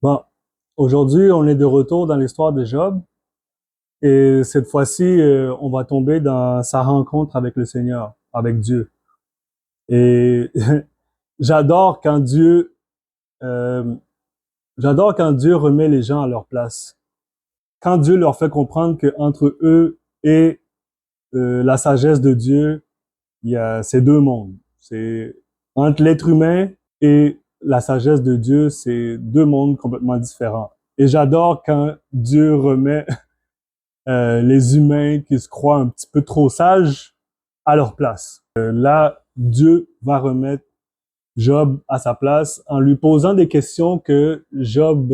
Bon, aujourd'hui, on est de retour dans l'histoire de Job et cette fois-ci, on va tomber dans sa rencontre avec le Seigneur, avec Dieu. Et j'adore quand Dieu, euh, j'adore quand Dieu remet les gens à leur place. Quand Dieu leur fait comprendre que entre eux et la sagesse de Dieu, il y a ces deux mondes. C'est entre l'être humain et la sagesse de Dieu, c'est deux mondes complètement différents. Et j'adore quand Dieu remet les humains qui se croient un petit peu trop sages à leur place. Là, Dieu va remettre Job à sa place en lui posant des questions que Job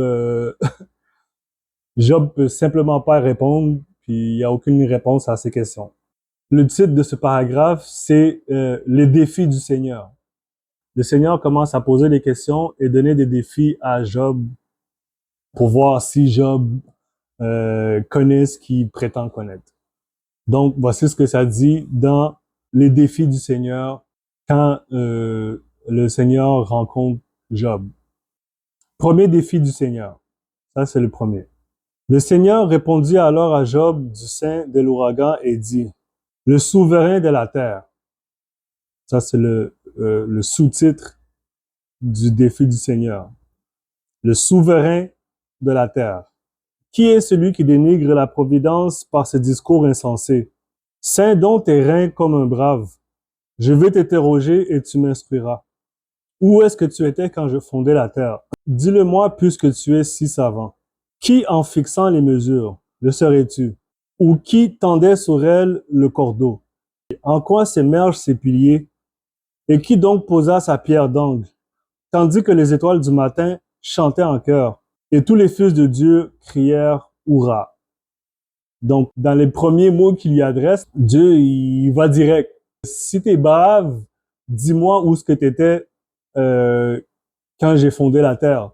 peut simplement pas répondre, puis il n'y a aucune réponse à ces questions. Le titre de ce paragraphe, c'est les défis du Seigneur. Le Seigneur commence à poser des questions et donner des défis à Job pour voir si Job connaît ce qu'il prétend connaître. Donc, voici ce que ça dit dans les défis du Seigneur quand le Seigneur rencontre Job. Premier défi du Seigneur. Ça, c'est le premier. Le Seigneur répondit alors à Job du sein de l'ouragan et dit, le souverain de la terre. Ça, c'est le sous-titre du défi du Seigneur. Le souverain de la terre. Qui est celui qui dénigre la providence par ses discours insensés? Ceins donc tes reins comme un brave. Je vais t'interroger et tu m'instruiras. Où est-ce que tu étais quand je fondais la terre? Dis-le-moi puisque tu es si savant. Qui en fixant les mesures le serais-tu? Ou qui tendait sur elle le cordeau? En quoi s'émergent ses piliers? Et qui donc posa sa pierre d'angle? Tandis que les étoiles du matin chantaient en chœur, et tous les fils de Dieu crièrent Hourra. Donc, dans les premiers mots qu'il y adresse, Dieu, il va direct. Si t'es brave, dis-moi où est-ce que t'étais quand j'ai fondé la terre.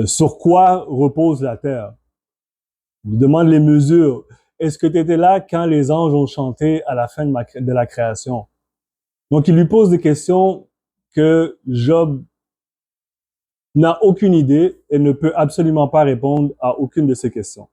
Sur quoi repose la terre? Il demande les mesures. Est-ce que tu étais là quand les anges ont chanté à la fin de la création? Donc, il lui pose des questions que Job n'a aucune idée et ne peut absolument pas répondre à aucune de ces questions.